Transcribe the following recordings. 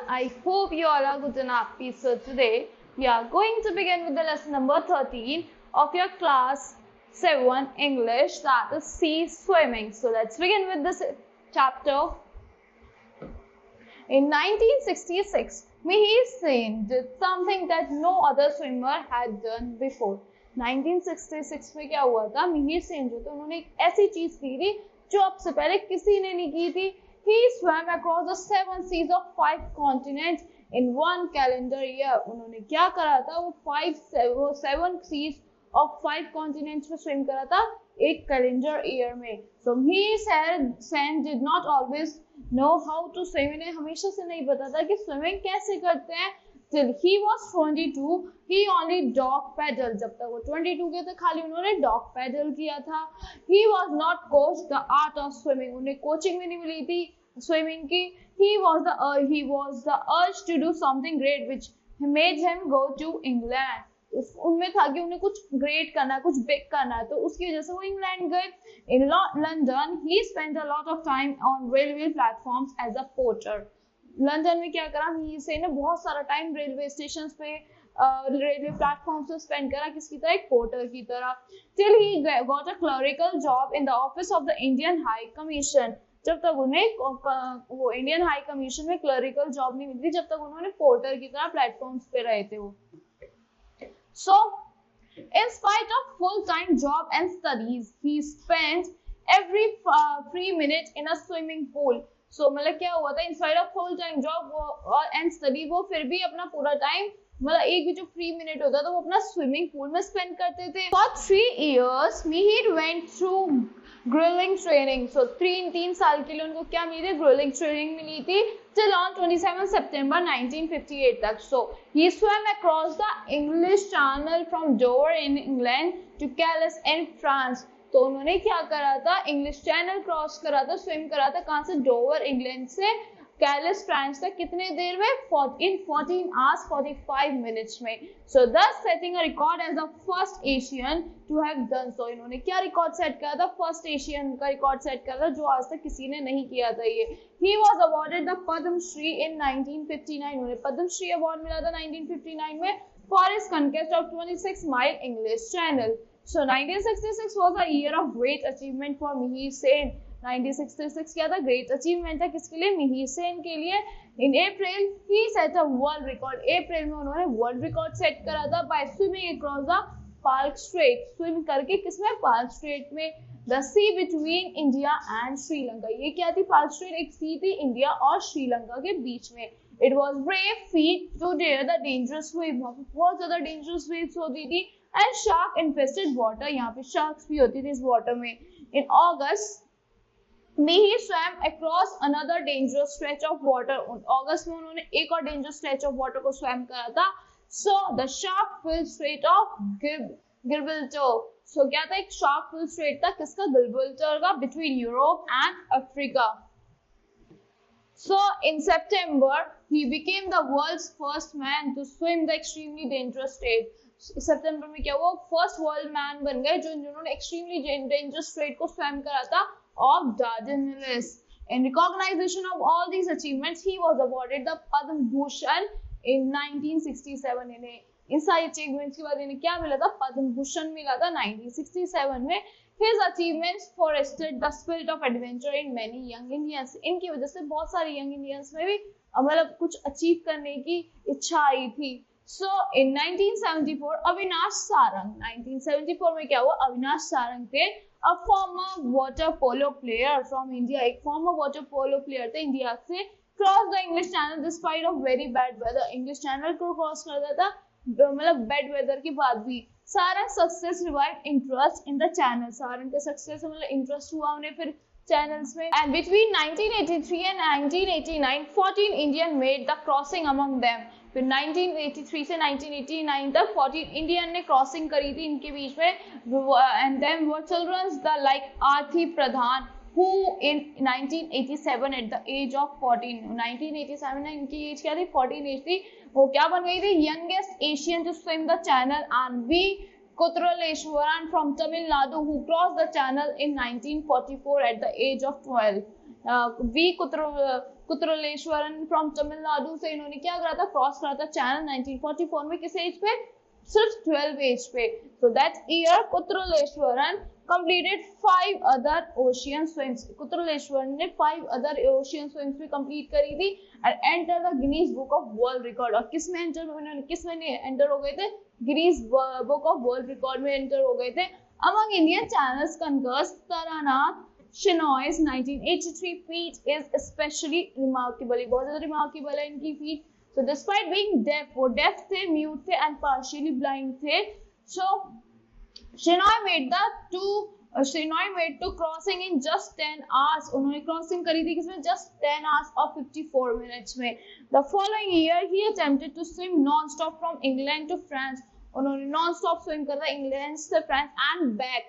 I hope you all are good and happy. So today we are going to begin with the lesson number 13 of your class 7 English, that is sea swimming. So let's begin with this chapter. In 1966, Mihir Sen did something that no other swimmer had done before. 1966 में क्या हुआ था? मिहिर सेन जो थे उन्होंने एक ऐसी चीज की थी जो अब से पहले किसी ने नहीं की थी. He swam across the 7 seas of 5 continents in 1 calendar year. उन्होंने क्या करा था? वो 7 seas of 5 continents में swim करा था एक calendar year में. So Mihir Sen did not always know how to swim. इन्हें हमेशा से नहीं पता था कि swimming कैसे करते हैं. Till he was 22, he only dog paddled. जब तक वो 22 के थे खाली उन्होंने dog paddle किया था. He was not coached the art of swimming. उन्हें कोचिंग भी नहीं मिली थी swimming की. He was the urge to do something great which made him go to England. उनमें था कि उन्हें कुछ great करना है, कुछ big करना है, तो उसकी वजह से वो इंग्लैंड गए. In London, he spent a lot of time on railway platforms as a porter. London में क्या करा? मिहिर सेन ने बहुत सारा टाइम रेलवे स्टेशन पे रेलवे प्लेटफॉर्म पे स्पेंड करा. किसकी तरह? एक पोर्टर की तरह. Till he got a clerical job in the office of the Indian high commission. जब तक उन्हें वो इंडियन हाई कमीशन में क्लरिकल जॉब नहीं मिलती, जब तक उन्होंने पोर्टर की तरह प्लेटफॉर्म्स पे रहे थे वो. सो in spite of full-time job and studies, he spent every free minute in a swimming pool. So मतलब क्या हुआ था? In spite of full-time job and study, वो फिर भी अपना पूरा टाइम मतलब एक भी जो फ्री मिनट होता था वो अपना स्विमिंग पूल में स्पेंड करते थे. For 3 years, Mihir went through grilling training. So 3 साल के लिए उनको क्या मिली? ग्रिलिंग ट्रेनिंग मिली थी. Till on 27 September 1958 तक. So he swam across the English Channel from Dover in England to Calais in France. तो उन्होंने क्या करा था? इंग्लिश चैनल क्रॉस करा था, स्विम करा था. कहाँ से? डोवर इंग्लैंड से कैलिस फ्रांस तक. कितने देर में? in 14 hours 45 minutes में. So thus setting a record as the first Asian to have done so. इन्होंने क्या रिकॉर्ड सेट करा था? फर्स्ट एशियन का रिकॉर्ड सेट करा था जो आज तक किसी ने नहीं किया था ये. He was awarded the Padma Shri in 1959. उन्हें पद्म श्री अवार्ड मिला था 1959 में for his conquest of 26-mile English Channel. So 1966 was a year of great achievement for Mihir Sen. 1966 क्या था? ग्रेट अचीवमेंट था किसके लिए? मिहिर सेन के लिए. In April he set a world record. अप्रैल में उन्होंने वर्ल्ड रिकॉर्ड सेट करा था by swimming across the Palk Strait. Swim करके किसमें? पार्क स्ट्रेट में. The sea between India and Sri Lanka. ये क्या थी? पार्क स्ट्रेट एक सी थी इंडिया और श्रीलंका के बीच में. It was brave feat to dare the dangerous wave. बहुत ज्यादा डेंजरस वेव्स होती थी. And shark infested water. यहाँ पे शार्क्स भी होती थी इस वाटर में. इन अगस्त Mihir swam across another dangerous stretch of water. अगस्त में उन्होंने एक और dangerous stretch of water को swam करा था. So the shark-filled strait of Gibraltar. So क्या था? एक shark-filled strait था किसका? गिब्राल्टर का, between Europe and Africa. So in September he became the world's first man to swim the extremely dangerous strait. सितंबर में क्या हुआ? फर्स्ट वर्ल्ड मैन बन गए जिन्होंने एक्सट्रीमली डेंजरस स्ट्रेट को स्वैम करा था of Dardanelles. In recognition of all these achievements, he was awarded the Padma Bhushan in 1967. इन्हें इन सारी अचीवमेंट्स के बाद इन्हें क्या मिला था? पद्म भूषण मिला था 1967 में. His achievements fostered the spirit of adventure in many young Indians. इनकी वजह से बहुत सारे यंग इंडियंस में भी मतलब कुछ अचीव करने की इच्छा आई थी. So in 1974, Avinash Sarang. 1974 में क्या हुआ? अविनाश सारंग थे a former water polo player from India. एक former water polo player थे इंडिया से. Cross the English Channel despite of very bad weather. English Channel को क्रॉस करता था मतलब bad weather के बाद भी. Sarang success revived interest in the channel. Sarang का सक्सेस मतलब इंटरेस्ट हुआ उन्हें फिर channels में. And between 1983 and 1989, 14 Indian made the crossing among them. फिर 1983 से 1989 तक 14 इंडियन ने क्रॉसिंग करी थी इनके बीच में. And then were children like Aarti Pradhan who in 1987 at the age of 14. 1987 में इनकी एज क्या थी? 14 एज थी. वो क्या बन गई थी? Youngest Asian to swim the channel. and V. Kutraleshwaran from Tamil Nadu who crossed the channel in 1944 at the age of 12. V Kuturleshwaran from Tamil Nadu से इन्होंने क्या करा था, क्रॉस करा था चैनल 1944 में, किस एज पे, सिर्फ 12 एज पे। So that year कुतुरलेश्वरन completed 5 other ocean swims. कुतुरलेश्वरन ने 5 other ocean swims भी complete करी थी and enter the Guinness Book of World Record। और किसमें एंटर हो गए थे, Guinness book of world record में एंटर हो गए थे। Among Indian channels concurs Taranath Shenoy's 1983 feat is especially remarkable। बहुत ज़्यादा remarkable है इनकी feat। So despite being deaf, वो deaf थे, mute थे and partially blind थे। So Shenoy made to crossing in just 10 hours। उन्होंने crossing करी थी किसमें, just 10 hours और 54 minutes में। The following year he attempted to swim non-stop from England to France। उन्होंने non-stop swim करा था इंग्लैंड से France and back,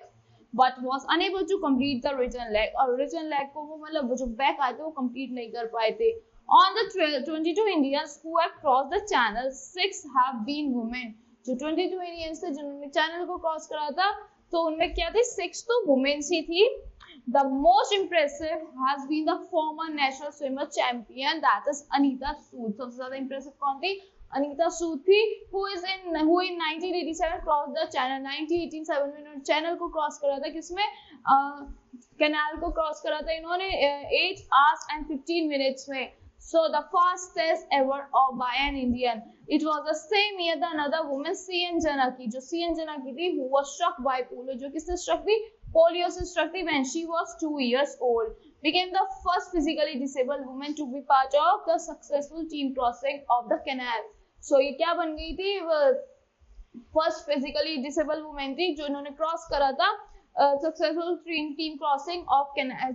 but was unable to complete the written leg। और written leg को वो मतलब जो back आए थे वो complete नहीं कर पाए थे। On the 22 Indians who have crossed the channel, 6 have been women। जो 22 Indians थे जिन्होंने चैनल को क्रॉस करा था, तो उनमें क्या थे, 6 तो वुमेन्स ही थी। The most impressive has been the former national swimmer champion, that is Anita Sood। सबसे ज्यादा impressive कौन थी, अनीता सूद थी, who in 1987 crossed the channel। 1987 में इन्होंने चैनल को क्रॉस करा था, किसमें, कैनाल को क्रॉस करा था इन्होंने 8 hours and 15 minutes में। So the fastest ever by an Indian। It was the same year that another woman, C.N. Janaki, जो C.N. Janaki थी, who was struck by polio, जो किससे struck थी, polio से struck थी when she was 2 years old, became the first physically disabled woman to be part of the successful team crossing of the canal। So ये क्या बन गई थी, फर्स्ट फिजिकली डिसेबल वुमेन थी जो इन्होंने क्रॉस करा था successful team crossing of canal।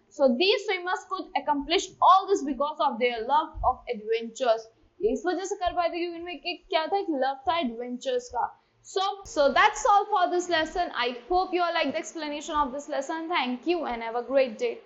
So these swimmers could accomplish all this because of their love of adventures। इस वजह से कर पाए थे क्योंकि इनमें क्या था, एक लव था एडवेंचर्स का। So that's all for this lesson। I hope you all like the explanation of this lesson। Thank you and have a great day।